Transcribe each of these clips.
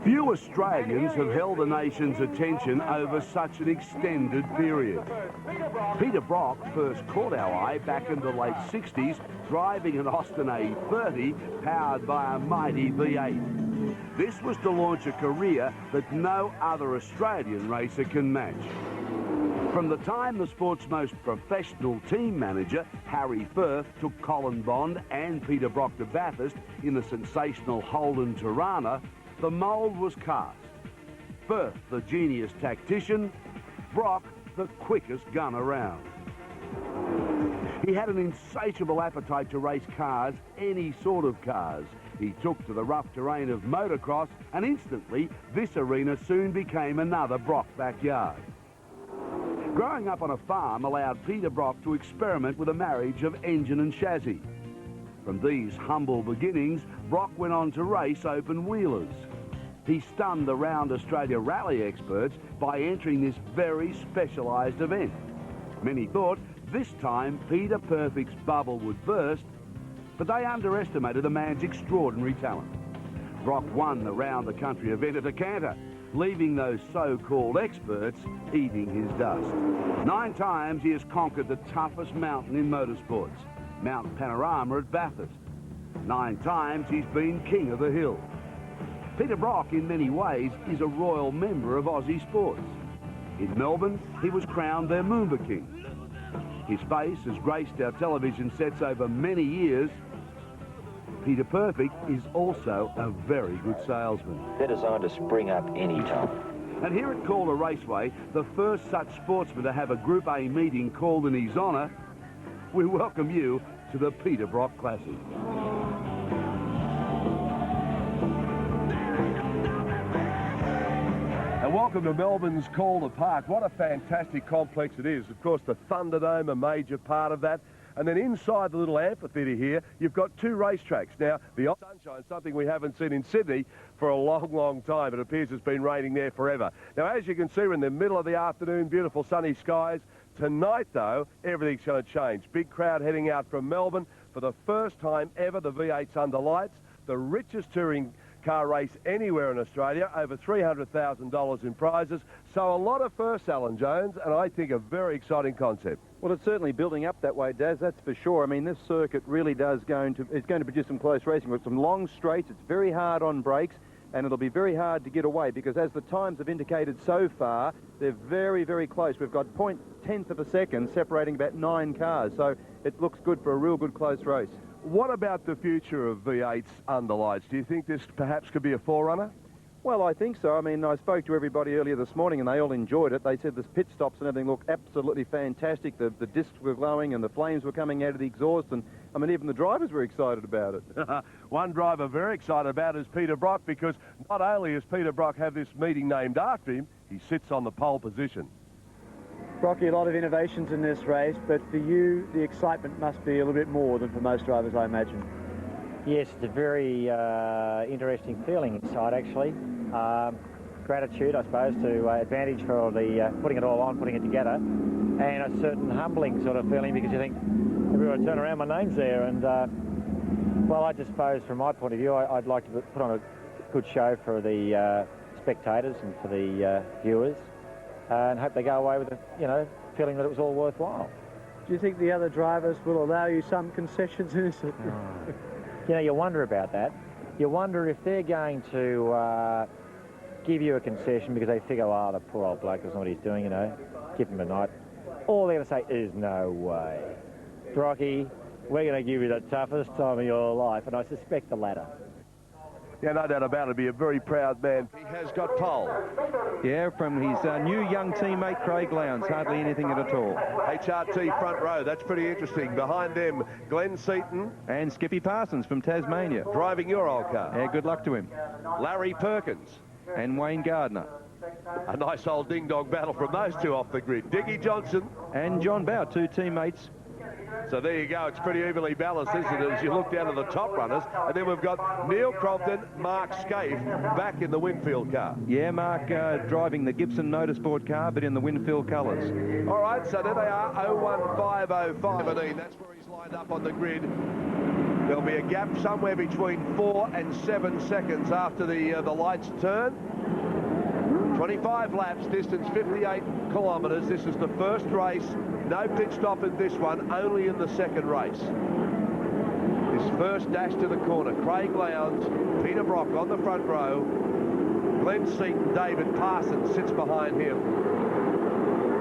Few Australians have held the nation's attention over such an extended period. Peter Brock first caught our eye back in the late 60s, driving an Austin A30 powered by a mighty V8. This was to launch a career that no other Australian racer can match. From the time the sport's most professional team manager, Harry Firth, took Colin Bond and Peter Brock to Bathurst in the sensational Holden Tirana, the mould was cast. Firth, the genius tactician, Brock, the quickest gun around. He had an insatiable appetite to race cars, any sort of cars. He took to the rough terrain of motocross, and instantly this arena soon became another Brock backyard. Growing up on a farm allowed Peter Brock to experiment with a marriage of engine and chassis. From these humble beginnings, Brock went on to race open-wheelers. He stunned the Round Australia rally experts by entering this very specialised event. Many thought this time Peter Perfect's bubble would burst, but they underestimated the man's extraordinary talent. Brock won the Round the Country event at a canter, leaving those so-called experts eating his dust. 9 times he has conquered the toughest mountain in motorsports, Mount Panorama at Bathurst. 9 times he's been king of the hill. Peter Brock, in many ways, is a royal member of Aussie sports. In Melbourne, he was crowned their Moomba King. His face has graced our television sets over many years. Peter Perfect is also a very good salesman. They're designed to spring up any time. And here at Calder Raceway, the first such sportsman to have a Group A meeting called in his honour, we welcome you to the Peter Brock Classic. And welcome to Melbourne's Calder Park. What a fantastic complex it is. Of course, the Thunderdome, a major part of that. And then inside the little amphitheatre here, you've got 2 racetracks. Now, the sunshine, something we haven't seen in Sydney for a long, long time. It appears it's been raining there forever. Now, as you can see, we're in the middle of the afternoon, beautiful sunny skies. Tonight, though, everything's going to change. Big crowd heading out from Melbourne. For the first time ever, the V8's under lights. The richest touring car race anywhere in Australia, over $300,000 in prizes. So a lot of firsts, Alan Jones, and I think a very exciting concept. Well, it's certainly building up that way, Daz, that's for sure. I mean, this circuit really it's going to produce some close racing with some long straights. It's very hard on brakes, and it'll be very hard to get away because as the times have indicated so far, they're very, very close. We've got 0.1 of a second separating about 9 cars, so it looks good for a real good close race. What about the future of V8s under lights? Do you think this perhaps could be a forerunner? Well, I think so. I mean, I spoke to everybody earlier this morning and they all enjoyed it. They said the pit stops and everything looked absolutely fantastic. The discs were glowing and the flames were coming out of the exhaust, and I mean, even the drivers were excited about it. One driver very excited about it is Peter Brock, because not only does Peter Brock have this meeting named after him, he sits on the pole position. Brocky, a lot of innovations in this race, but for you, the excitement must be a little bit more than for most drivers, I imagine. Yes, it's a very interesting feeling inside, actually. Gratitude, I suppose, to advantage for the putting it all on, putting it together, and a certain humbling sort of feeling because you think, everyone turn around, my name's there, and well, I just suppose from my point of view, I'd like to put on a good show for the spectators and for the viewers, and hope they go away with a, feeling that it was all worthwhile. Do you think the other drivers will allow you some concessions in this? You wonder about that. You wonder if they're going to give you a concession because they figure, oh, the poor old bloke doesn't know what he's doing, give him a night. All they're going to say is, no way. Brocky, we're going to give you the toughest time of your life, and I suspect the latter. Yeah, no doubt about it. Be a very proud man. He has got pole. Yeah, from his new young teammate, Craig Lowndes. Hardly anything at all. HRT front row. That's pretty interesting. Behind them, Glenn Seton. And Skippy Parsons from Tasmania. Driving your old car. Yeah, good luck to him. Larry Perkins. And Wayne Gardner. A nice old ding-dong battle from those two off the grid. Diggy Johnson. And John Bow, 2 teammates. So there you go. It's pretty evenly balanced, isn't it, as you look down at the top runners. And then we've got Neil Crompton, Mark Scaife back in the Winfield car. Yeah, Mark driving the Gibson Motorsport car, but in the Winfield colours. All right, so there they are, 01505. That's where he's lined up on the grid. There'll be a gap somewhere between 4 and 7 seconds after the lights turn. 25 laps, distance 58 kilometres. This is the first race. No pit stop in this one, only in the second race. His first dash to the corner. Craig Lowndes, Peter Brock on the front row. Glenn Seton, David Parsons sits behind him.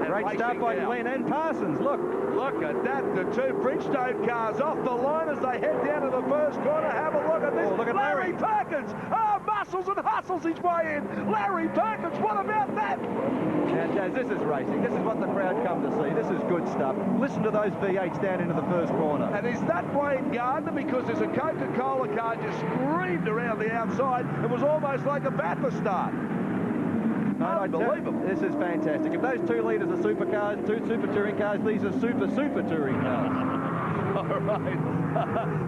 And Great start by Glenn and Parsons, look. Look at that, the two Bridgestone cars off the line as they head down to the first corner. Have a look at this. Oh, look at Larry Perkins. Oh, muscles and hustles his way in. Larry Perkins, what about that? Now, Jazz, this is racing. This is what the crowd come to see. This is good stuff. Listen to those V8s down into the first corner. And is that Wayne Gardner? Because there's a Coca-Cola car just screamed around the outside. It was almost like a Bathurst start. Unbelievable. This is fantastic. If those 2 litres are supercars, 2 super touring cars, these are super touring cars. All right.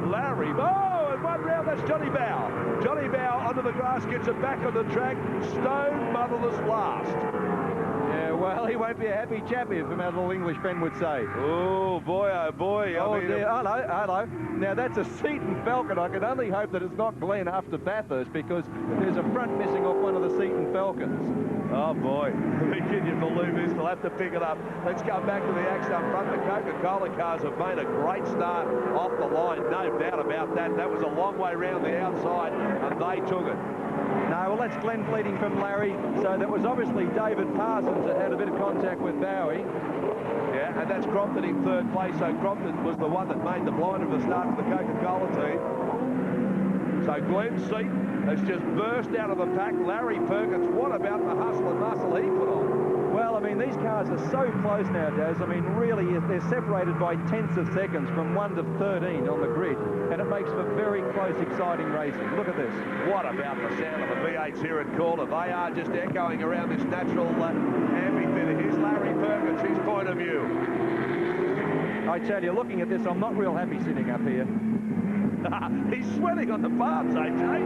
Larry. Oh, and one round, that's Johnny Bow. Johnny Bow onto the grass, gets it back on the track. Stone motherless last. Yeah, well, he won't be a happy chappy, as our little English friend would say. Oh, boy, oh, boy. Oh, dear. Hello. Now, that's a Seton Falcon. I can only hope that it's not Glenn after Bathurst, because there's a front missing off one of the Seton Falcons. Oh, boy. Can you believe this? They'll have to pick it up. Let's come back to the action up front. The Coca-Cola cars have made a great start off the line. No doubt about that. That was a long way round the outside, and they took it. No, well, that's Glenn bleeding from Larry. So that was obviously David Parsons that had a bit of contact with Bowie. Yeah, and that's Crompton in third place. So Crompton was the one that made the blind of the start for the Coca-Cola team. So Glenn Seton has just burst out of the pack. Larry Perkins, what about the hustle and muscle he put on? Well, I mean, these cars are so close now, Daz. I mean, really, they're separated by tenths of seconds from 1 to 13 on the grid, and it makes for very close, exciting racing. Look at this. What about the sound of the V8s here at Calder? They are just echoing around this natural amphitheatre. Here's Larry Perkins, his point of view. I tell you, looking at this, I'm not real happy sitting up here. He's sweating on the palms, AJ.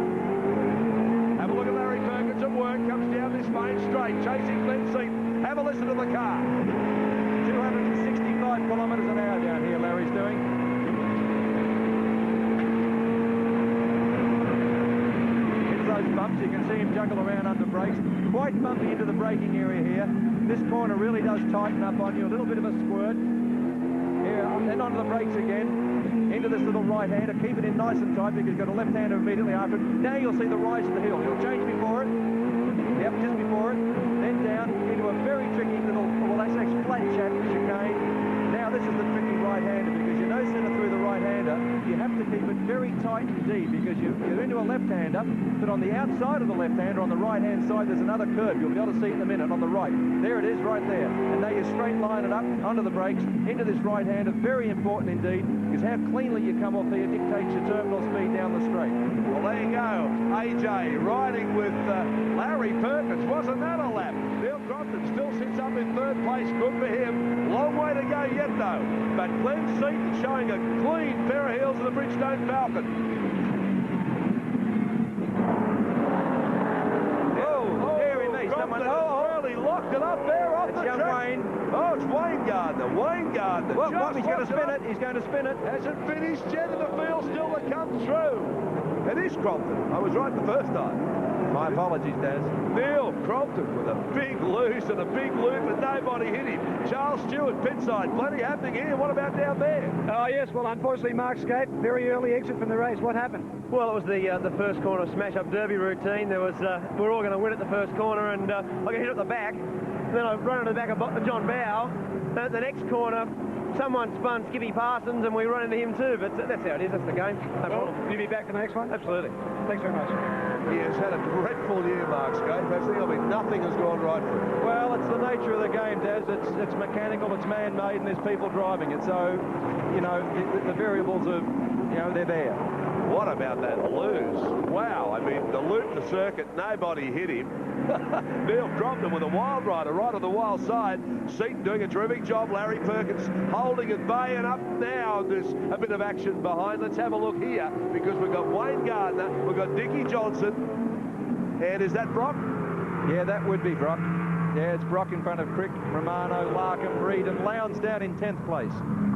Have a look at Larry Perkins at work. Comes down this main straight, chasing Glenn Seton. Have a listen to the car. 265 kilometres an hour down here, Larry's doing. Into those bumps, you can see him juggle around under brakes. Quite bumpy into the braking area here. This corner really does tighten up on you. A little bit of a squirt. Here, then onto the brakes again. Into this little right-hander, keep it in nice and tight because he's got a left-hander immediately after it. Now you'll see the rise of the hill. He'll change before it. Yep, just before it. Then down into a very tricky little, well, that's actually flat chicane. Now this is the tricky right-hander because you're no sooner through the right-hander, you have to keep it very tight and deep because you're into a left-hander, but on the outside of the left-hander, on the right-hand side, there's another curve. You'll be able to see it in a minute on the right. There it is right there. And now you straight line it up onto the brakes, into this right-hander. Very important indeed, because how cleanly you come off here dictates your terminal speed down the straight. Well, there you go. AJ riding with Larry Perkins. Wasn't that a lap? Neil Crompton still sits up in third place. Good for him. Long way to go yet, though. But Glenn Seton showing a clean pair of heels of the Bridgestone Falcon. Oh, dearie me. Someone really locked it up there off the young track. Wayne. Oh, it's Wayne Gardner. Wayne Gardner. Well, he's going to spin it. He's going to spin it. Hasn't finished yet, and the field still to come through. It is Crompton. I was right the first time. My apologies, Daz. Neil Crompton with a big loose and a big loop, and nobody hit him. Charles Stewart, pit side. Plenty happening here. What about down there? Oh, yes. Well, unfortunately, Mark Scape, very early exit from the race. What happened? Well, it was the first corner smash-up derby routine. There was we were all going to win at the first corner, and I got hit at the back. Then I run into the back of John Bow. At the next corner, someone spun Skippy Parsons, and we run into him too. But that's how it is. That's the game. No problem. Will you be back for the next one? Absolutely. Thanks very much. He has had a dreadful year, Mark Scape, hasn't he? I mean, nothing has gone right for him. Well, it's the nature of the game, Daz. It's mechanical, it's man-made, and there's people driving it. So, you know, the variables are, you know, they're there. What about that lose? Wow, I mean, the loop the circuit, nobody hit him. Neil Crompton with a wild rider right on the wild side. Seton doing a terrific job. Larry Perkins holding at bay, and up now there's a bit of action behind. Let's have a look here because we've got Wayne Gardner, we've got Dickie Johnson, and is that Brock? Yeah, that would be Brock. Yeah, it's Brock in front of Crick, Romano, Larkham, Reed and Lowndes down in 10th place.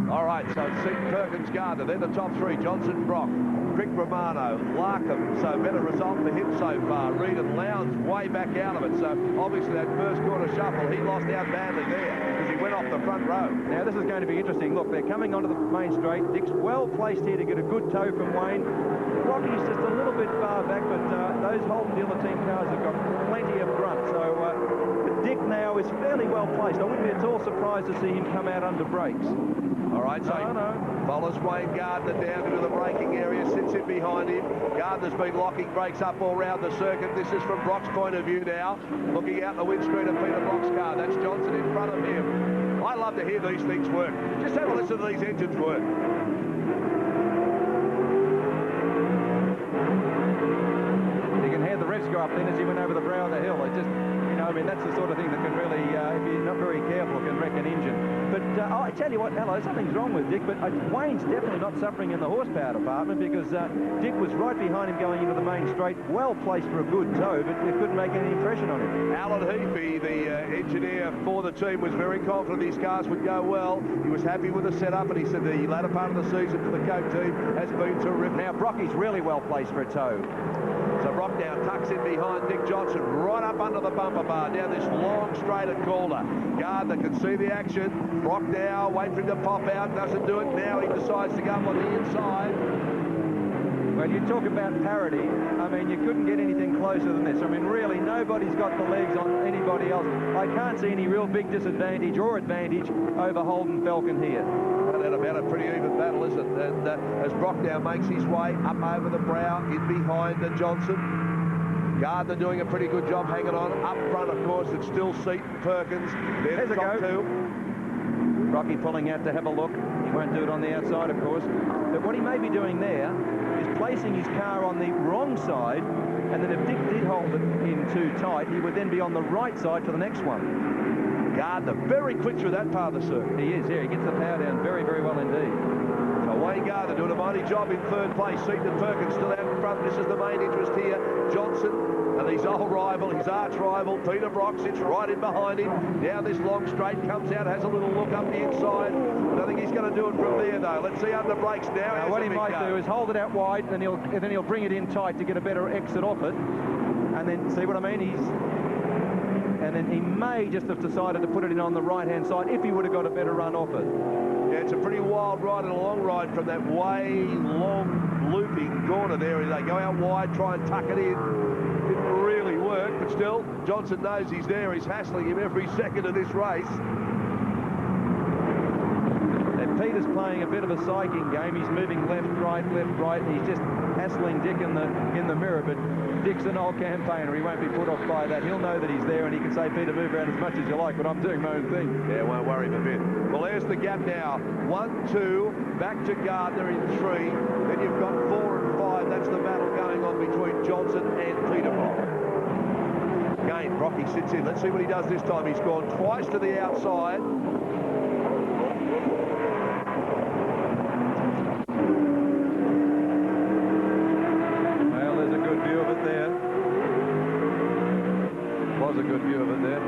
All right, so it's Seton, Perkins, Gardner. They're the top three. Johnson, Brock, Crick, Romano, Larkham. So better result for him so far. Reed and Lowndes way back out of it. So obviously that first corner shuffle, he lost out badly there because he went off the front row. Now this is going to be interesting. Look, they're coming onto the main straight. Dick's well placed here to get a good tow from Wayne. Rocky's just a little bit far back, but those Holden Dealer team cars have got plenty of grunt. So Dick now is fairly well placed. I wouldn't be at all surprised to see him come out under brakes. All right, so follows Wayne Gardner down into the braking area, sits in behind him. Gardner's been locking brakes up all round the circuit. This is from Brock's point of view now, looking out the windscreen of Peter Brock's car. That's Johnson in front of him. I love to hear these things work. Just have a listen to these engines work. You can hear the revs go up then as he went over the brow of the hill. It just, I mean, that's the sort of thing that can really, if you're not very careful, can wreck an engine. But I tell you what, hello, something's wrong with Dick, but Wayne's definitely not suffering in the horsepower department because Dick was right behind him going into the main straight, well placed for a good tow, but it couldn't make any impression on him. Alan Heafy, the engineer for the team, was very confident these cars would go well. He was happy with the setup, and he said the latter part of the season for the Coke team has been terrific. Now, Brocky's really well placed for a tow. So Brock now tucks in behind Dick Johnson, right up under the bumper bar, down this long straight at Calder. Gardner can see the action. Brock now, wait for him to pop out, doesn't do it. Now he decides to go up on the inside. Well, you talk about parity. I mean, you couldn't get anything closer than this. I mean, really, nobody's got the legs on anybody else. I can't see any real big disadvantage or advantage over Holden Falcon here. And about a pretty even battle, isn't it? And as Brock now makes his way up over the brow, in behind the Johnson. Gardner doing a pretty good job hanging on. Up front, of course, it's still Seton, Perkins. There's a top go. two. Rocky pulling out to have a look. He won't do it on the outside, of course. But what he may be doing there is placing his car on the wrong side, and then if Dick did hold it in too tight, he would then be on the right side for the next one. Gardner very quick through that part of the circuit. He is, yeah. He gets the power down very, very well indeed. So Wayne Gardner doing a mighty job in third place. Seton and Perkins still out in front. This is the main interest here. Johnson and his old rival, his arch rival, Peter Brock, sits right in behind him. Down this long straight, comes out, has a little look up the inside. I think he's going to do it from there, though. Let's see under brakes now. What he might do is hold it out wide, and then he'll bring it in tight to get a better exit off it. And then, see what I mean? And then he may just have decided to put it in on the right-hand side if he would have got a better run off it. Yeah, it's a pretty wild ride and a long ride from that way long looping corner there. They go out wide, try and tuck it in. Didn't really work, but still, Johnson knows he's there. He's hassling him every second of this race. And Peter's playing a bit of a psyching game. He's moving left, right, and he's just hassling Dick in the mirror, but Dick's an old campaigner. He won't be put off by that. He'll know that he's there, and he can say, Peter, move around as much as you like, but I'm doing my own thing. Yeah, won't worry him a bit. Well, there's the gap now. 1, 2, back to Gardner in 3. Then you've got 4 and 5. That's the battle going on between Johnson and Peter Brock. Again, Brocky sits in. Let's see what he does this time. He's gone twice to the outside. A good view of it there.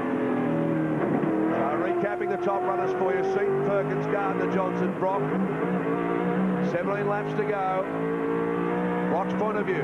Recapping the top runners for you: Seton, Perkins, Gardner, Johnson, Brock. 17 laps to go. Brock's point of view.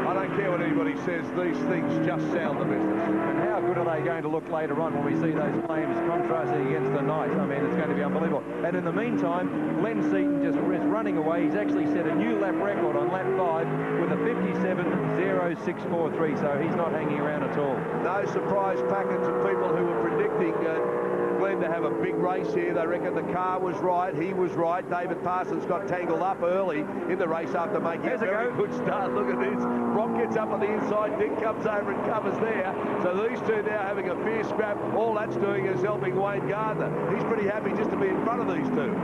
I don't care what anybody says, these things just sound the business. And how good are they going to look later on when we see those flames contrasting against the night? I mean, it's going to be unbelievable. And in the meantime, Len Seton just is running away. He's actually set a new lap record on lap 5 with a 57.0643, so he's not hanging around at all. No surprise packets of people who were predicting Glenn to have a big race here. They reckon the car was right, he was right. David Parsons got tangled up early in the race after making a very good start. Look at this. Brock gets up on the inside, Dick comes over and covers there. So these two now having a fierce scrap. All that's doing is helping Wayne Gardner. He's pretty happy just to be in front of these two.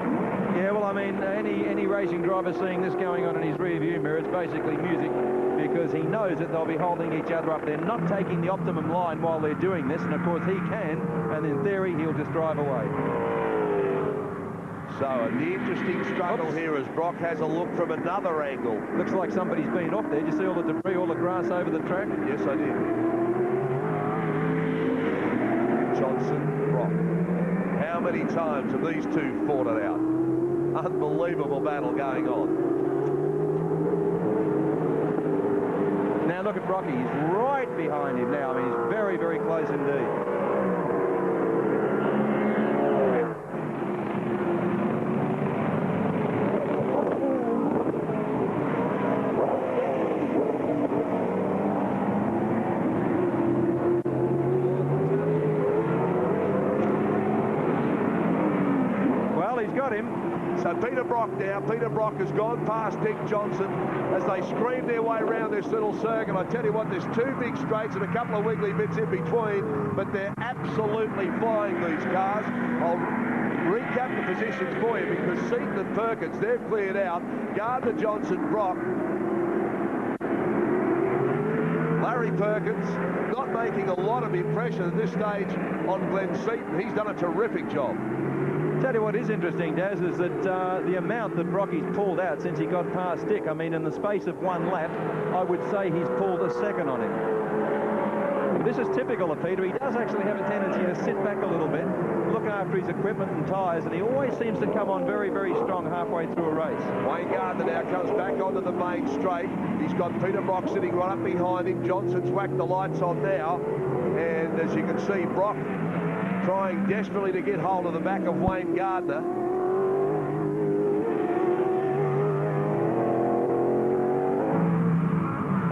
Yeah, well, I mean, any racing driver seeing this going on in his rear view mirror, it's basically music, because he knows that they'll be holding each other up. They're not taking the optimum line while they're doing this, and of course he can, and in theory he'll just drive away. So the interesting struggle here as Brock has a look from another angle. Looks like somebody's been off there. Did you see all the debris, all the grass over the track? Yes, I did. Johnson, Brock. How many times have these two fought it out? Unbelievable battle going on. Now look at Brocky. He's right behind him now. I mean, he's very, very close indeed. Got him. So Peter Brock now. Peter Brock has gone past Dick Johnson as they scream their way around this little circuit. I tell you what, there's two big straights and a couple of wiggly bits in between, but they're absolutely flying, these cars. I'll recap the positions for you because Seton and Perkins, they've cleared out. Gardner, Johnson, Brock. Larry Perkins not making a lot of impression at this stage on Glenn Seton. He's done a terrific job. Tell you what is interesting, Daz, is that the amount that Brocky's pulled out since he got past Dick, I mean, in the space of one lap, I would say he's pulled a second on him. This is typical of Peter. He does actually have a tendency to sit back a little bit, look after his equipment and tyres, and he always seems to come on very, very strong halfway through a race. Wayne Gardner now comes back onto the main straight. He's got Peter Brock sitting right up behind him. Johnson's whacked the lights on now, and as you can see, Brock trying desperately to get hold of the back of Wayne Gardner.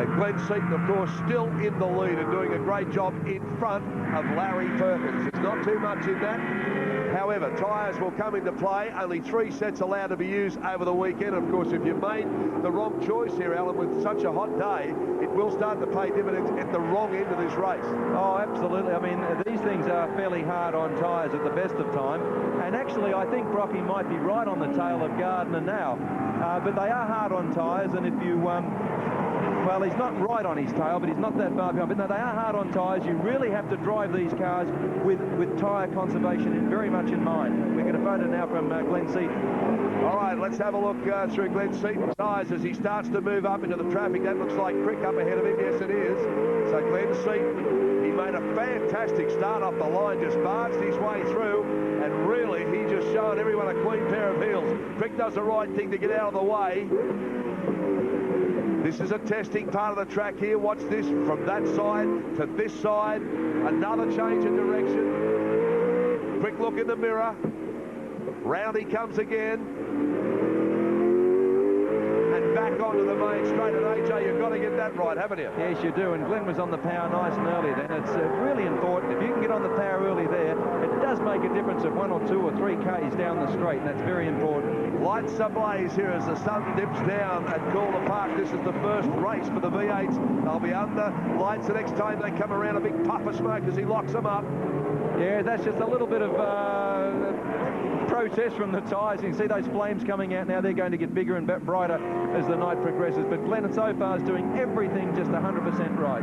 And Glenn Seton, of course, still in the lead and doing a great job in front of Larry Perkins. There's not too much in that. However, tyres will come into play. Only 3 sets allowed to be used over the weekend. Of course, if you made the wrong choice here, Alan, with such a hot day, it will start to pay dividends at the wrong end of this race. Oh, absolutely. I mean, these things are fairly hard on tyres at the best of time. And actually, I think Brocky might be right on the tail of Gardner now. But they are hard on tyres, and if you... well, he's not right on his tail, but he's not that far behind. But no, they are hard on tyres. You really have to drive these cars with tyre conservation very much in mind. We get a photo now from Glenn Seton. All right, let's have a look through Glenn Seton's eyes as he starts to move up into the traffic. That looks like Crick up ahead of him. Yes, it is. So Glenn Seton, he made a fantastic start off the line, just barged his way through, and really, he just showed everyone a clean pair of heels. Crick does the right thing to get out of the way. This is a testing part of the track here. Watch this from that side to this side. Another change in direction. Quick look in the mirror. Round he comes again. And back onto the main straight. And AJ, you've got to get that right, haven't you? Yes, you do. And Glenn was on the power nice and early then. It's really important. If you can get on the power early there, it does make a difference of 1 or 2 or 3 Ks down the straight. And that's very important. Lights ablaze here as the sun dips down at Calder Park. This is the first race for the V8s. They'll be under lights the next time they come around. A big puff of smoke as he locks them up. Yeah, that's just a little bit of protest from the tyres. You can see those flames coming out now. They're going to get bigger and brighter as the night progresses. But Glenn so far is doing everything just 100% right.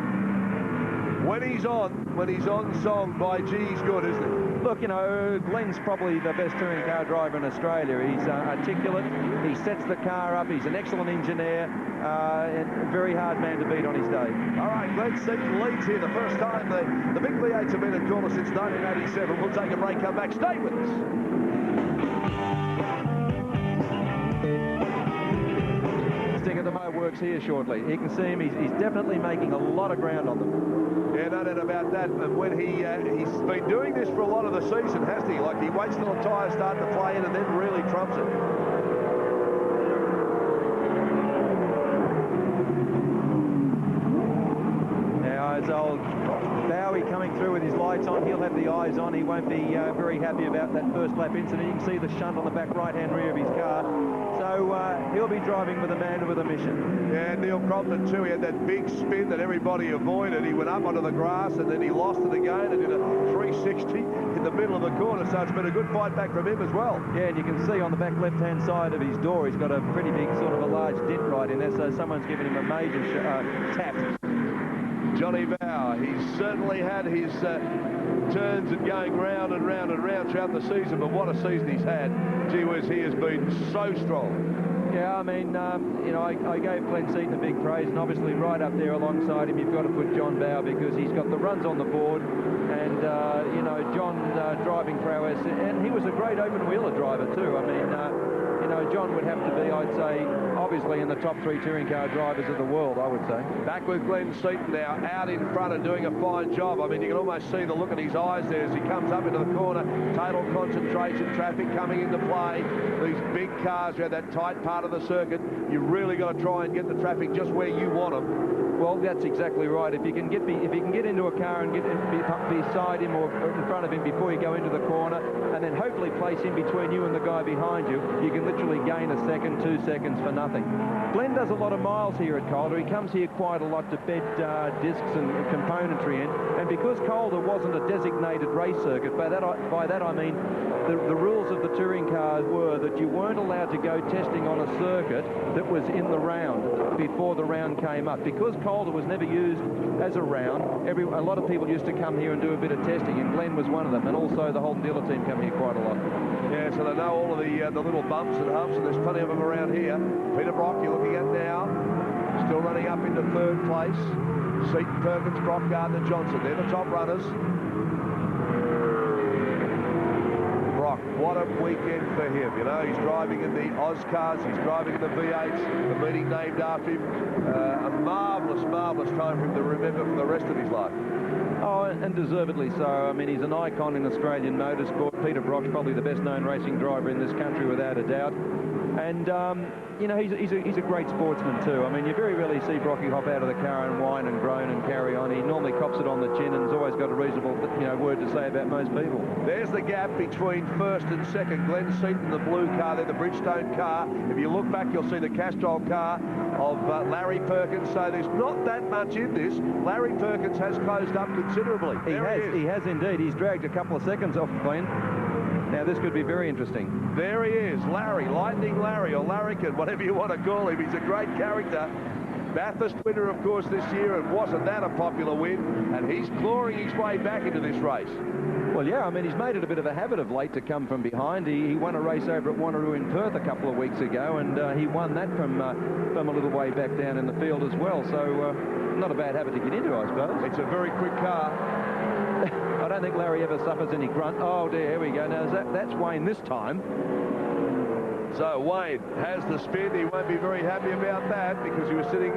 When he's on song, by gee, he's good, isn't he? Look, you know, Glenn's probably the best touring car driver in Australia. He's articulate, he sets the car up, he's an excellent engineer, and a very hard man to beat on his day. All right, Glenn Seton leads here the first time the big V8s have been at Calder since 1987. We'll take a break, come back, stay with us. Stick at the Mo works here shortly. You can see him, he's definitely making a lot of ground on them. Yeah, no doubt about that. And when he's been doing this for a lot of the season, hasn't he? Like, he waits till the tyres start to play in and then really trumps it. Now, it's old Bowie coming through with his lights on. He'll have the eyes on. He won't be very happy about that first lap incident. You can see the shunt on the back right-hand rear of his car. So he'll be driving with a man with a mission. Yeah, Neil Crompton too. He had that big spin that everybody avoided. He went up onto the grass and then he lost it again and did a 360 in the middle of the corner. So it's been a good fight back from him as well. Yeah, and you can see on the back left-hand side of his door, he's got a pretty big sort of a large dent right in there. So someone's given him a major tap. Johnny Bower, he's certainly had his turns and going round and round and round throughout the season, but what a season he's had. Gee whiz, he has been so strong. Yeah, I mean, you know, I gave Glenn Seton a big praise, and obviously right up there alongside him, you've got to put John Bowe, because he's got the runs on the board, and, you know, John driving prowess, and he was a great open-wheeler driver too. I mean, you know, John would have to be, I'd say, obviously in the top 3 touring car drivers of the world, I would say. Back with Glenn Seton now, out in front and doing a fine job. I mean, you can almost see the look in his eyes there as he comes up into the corner. Total concentration, traffic coming into play. These big cars around that tight part of the circuit, you really got to try and get the traffic just where you want them. Well, that's exactly right. If you can get into a car and get beside him or in front of him before you go into the corner, and then hopefully place in between you and the guy behind you, you can literally gain a second, 2 seconds for nothing. Glenn does a lot of miles here at Calder. He comes here quite a lot to bed discs and componentry in, and because Calder wasn't a designated race circuit, by that I mean the rules of the touring cars were that you weren't allowed to go testing on a circuit that was in the round before the round came up. Because Calder was never used as a round, a lot of people used to come here and do a bit of testing, and Glenn was one of them, and also the whole dealer team come here quite a lot. Yeah, so they know all of the little bumps and humps, and there's plenty of them around here. Peter Brock, you're looking at now, still running up into 3rd place. Seton, Perkins, Brock, Gardner, Johnson, they're the top runners. Brock, what a weekend for him. You know, he's driving in the Oz cars, he's driving in the V8s, the meeting named after him. A marvellous, marvellous time for him to remember for the rest of his life. Oh, and deservedly so. I mean, he's an icon in Australian motorsport. Peter Brock's probably the best-known racing driver in this country, without a doubt. And, you know, he's a great sportsman too. I mean, you very rarely see Brocky hop out of the car and whine and groan and carry on. He normally cops it on the chin and has always got a reasonable, you know, word to say about most people. There's the gap between 1st and 2nd. Glenn Seton, the blue car there, the Bridgestone car. If you look back, you'll see the Castrol car of Larry Perkins. So there's not that much in this. Larry Perkins has closed up considerably. He has indeed. He's dragged a couple of seconds off Glenn. Now, this could be very interesting. There he is, Larry, Lightning Larry, or Larrikin, whatever you want to call him. He's a great character. Bathurst winner, of course, this year, and wasn't that a popular win? And he's clawing his way back into this race. Well, yeah, I mean, he's made it a bit of a habit of late to come from behind. He won a race over at Wanneroo in Perth a couple of weeks ago, and he won that from a little way back down in the field as well. So, not a bad habit to get into, I suppose. It's a very quick car. I don't think Larry ever suffers any grunt. Oh dear, here we go. Now that's Wayne this time. So Wayne has the spin. He won't be very happy about that because he was sitting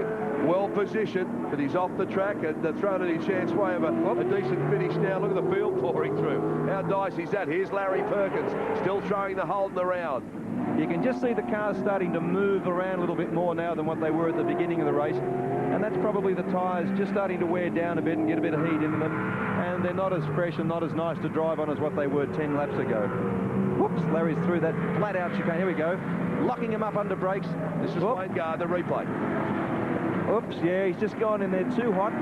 well positioned, but he's off the track and thrown any chance way of a decent finish now. Look at the field pouring through. How dicey is that? Here's Larry Perkins still throwing the Holden around. You can just see the cars starting to move around a little bit more now than what they were at the beginning of the race. And that's probably the tyres just starting to wear down a bit and get a bit of heat into them. And they're not as fresh and not as nice to drive on as what they were 10 laps ago. Whoops, Larry's through that flat-out chicane. Here we go. Locking him up under brakes. This is Wayne Gardner, replay. Oops, yeah, he's just gone in there too hot.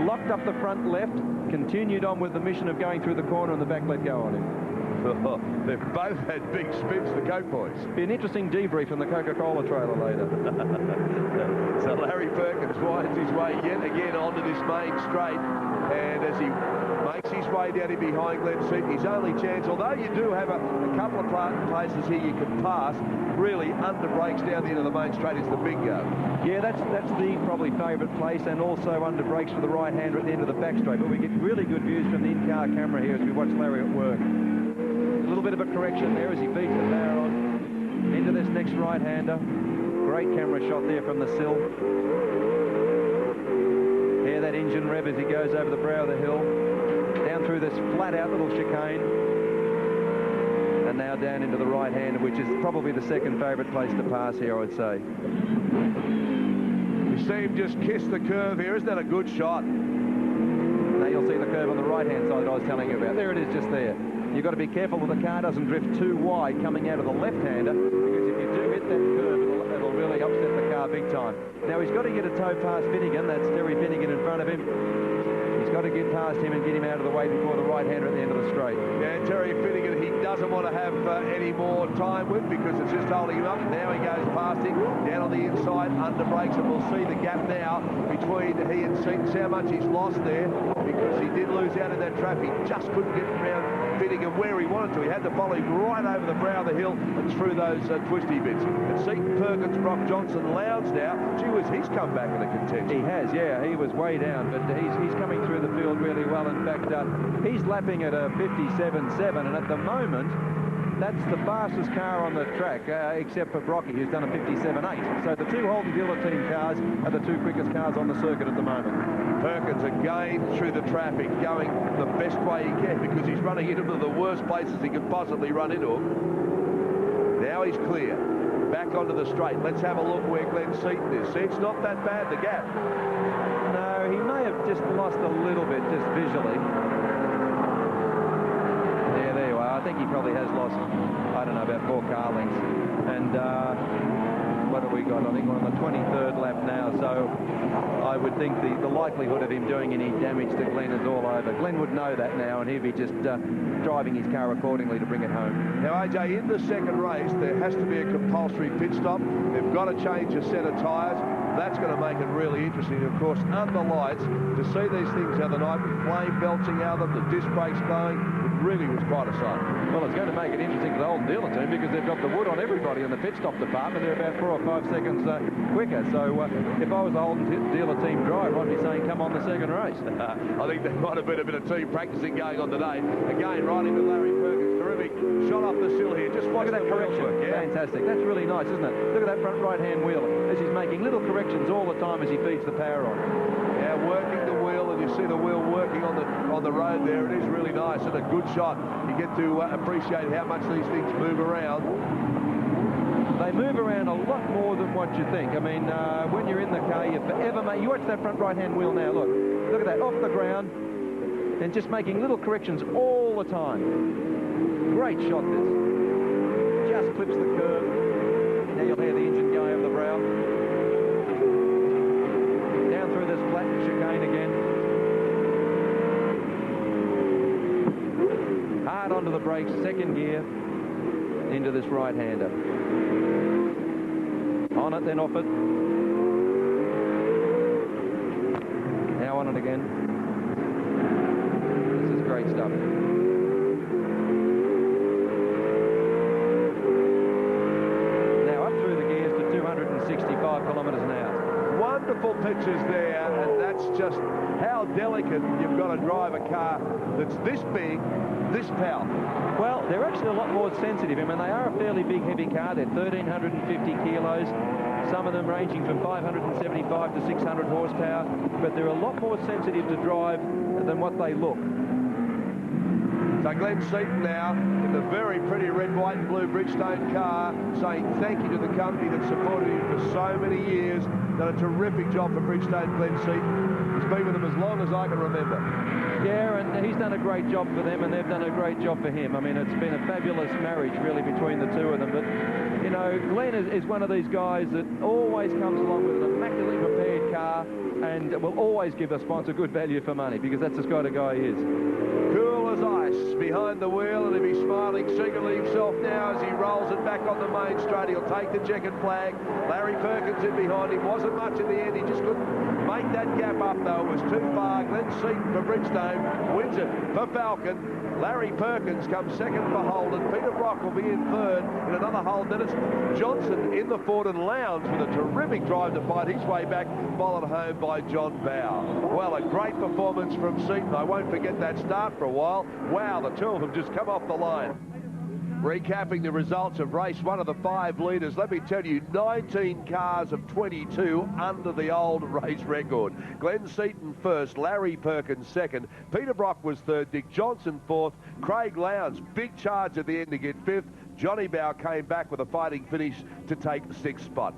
Locked up the front left. Continued on with the mission of going through the corner and the back let go on him. They've both had big spins, the Coke boys. Be an interesting debrief on the Coca-Cola trailer later. So Larry Perkins winds his way yet again onto this main straight, and as he makes his way down in behind Glenn Seton, his only chance, although you do have a couple of places here you can pass, really under brakes down the end of the main straight is the big go. Yeah, that's the probably favourite place, and also under brakes for the right-hander at the end of the back straight. But we get really good views from the in-car camera here as we watch Larry at work. A little bit of a correction there as he feeds the power on into this next right-hander. Great camera shot there from the sill. Hear that engine rev as he goes over the brow of the hill, down through this flat-out little chicane, and now down into the right-hander, which is probably the second favourite place to pass here, I would say. You see him just kiss the curve here. Isn't that a good shot? Now you'll see the curve on the right-hand side that I was telling you about. There it is, just there. You've got to be careful that the car doesn't drift too wide coming out of the left-hander, because if you do hit that curve, it'll really really upset the car big time. Now he's got to get a toe past Finnegan. That's Terry Finnegan in front of him. He's got to get past him and get him out of the way before the right-hander at the end of the straight. Yeah, Terry Finnegan, he doesn't want to have any more time with because it's just holding him up. Now he goes past him, down on the inside, under brakes, and we'll see the gap now between he and Seton. See how much he's lost there because he did lose out in that trap. He just couldn't get around Finnegan where he wanted to. He had to follow him right over the brow of the hill and through those twisty bits. And Seton, Perkins, Brock, Johnson, Lowndes now, gee whiz, he's come back in a contention. He has, yeah. He was way down, but he's coming through the field really well. In fact, he's lapping at a 57.7, and at the moment, that's the fastest car on the track, except for Brocky, who's done a 57.8. So the two Holden Dealer team cars are the two quickest cars on the circuit at the moment. Perkins again through the traffic, going the best way he can because he's running into the worst places he could possibly run into them. Now he's clear. Back onto the straight. Let's have a look where Glenn Seton is. See, it's not that bad, the gap. No, he may have just lost a little bit, just visually. Yeah, there you are. I think he probably has lost, I don't know, about 4 car lengths. And what have we got? I think we're on the 23rd lap now, so I would think the likelihood of him doing any damage to Glenn is all over. Glenn would know that now, and he'd be just driving his car accordingly to bring it home. Now, AJ, in the second race, there has to be a compulsory pit stop. They've got to change a set of tyres. That's going to make it really interesting. Of course, under lights, to see these things the other night with flame belching out of them, the disc brakes going, it really was quite a sight. Well, it's going to make it interesting for the Holden Dealer team because they've got the wood on everybody in the pit stop department. They're about 4 or 5 seconds quicker. So if I was a Holden Dealer team driver, I'd be saying, come on the second race. I think there might have been a bit of team practicing going on today. Again, right into Larry Perkins. Terrific shot off the sill here. Just watch that correction. Yeah. Fantastic. That's really nice, isn't it? Look at that front right-hand wheel as he's making little corrections all the time as he feeds the power on. Yeah, working the wheel, and you see the wheel working on the road there. It is really nice and a good shot. You get to appreciate how much these things move around. They move around a lot more than what you think. I mean, when you're in the car, you forever make... You watch that front right-hand wheel now, look. Look at that, off the ground, and just making little corrections all the time. Great shot, this. Just clips the curve. Now you'll hear the engine going over the brow. Down through this flat chicane again. Hard onto the brakes, second gear, into this right-hander. On it, then off it. Now on it again. This is great stuff. Now up through the gears to 265 kilometres an hour. Wonderful pictures there, and that's just how delicate you've got to drive a car that's this big, this powerful. Well, they're actually a lot more sensitive. I mean, they are a fairly big, heavy car. They're 1,350 kilos. Some of them ranging from 575 to 600 horsepower. But they're a lot more sensitive to drive than what they look. So Glenn Seton now in the very pretty red, white and blue Bridgestone car saying thank you to the company that supported him for so many years. Done a terrific job for Bridgestone, Glenn Seton. He's been with them as long as I can remember. Yeah, and he's done a great job for them, and they've done a great job for him. I mean, it's been a fabulous marriage, really, between the two of them. But, you know, Glenn is one of these guys that always comes along with an immaculately prepared car and will always give a sponsor good value for money, because that's the kind of guy he is. Cool as ice behind the wheel, and he'll be smiling secretly himself now as he rolls it back on the main straight. He'll take the checkered flag. Larry Perkins in behind him. Wasn't much in the end. He just couldn't make that gap up, though. It was too far. Glenn Seton for Bridgestone wins it for Falcon. Larry Perkins comes second for Holden. Peter Brock will be in third in another Holden. Then it's Johnson in the Ford and Lowndes with a terrific drive to fight his way back, followed home by John Bow. Well, a great performance from Seton. I won't forget that start for a while. Wow, the two of them just come off the line. Recapping the results of race one of the 5 leaders, let me tell you, 19 cars of 22 under the old race record. Glenn Seton first, Larry Perkins second, Peter Brock was third, Dick Johnson fourth, Craig Lowndes, big charge at the end to get fifth. Johnny Bow came back with a fighting finish to take 6th spot.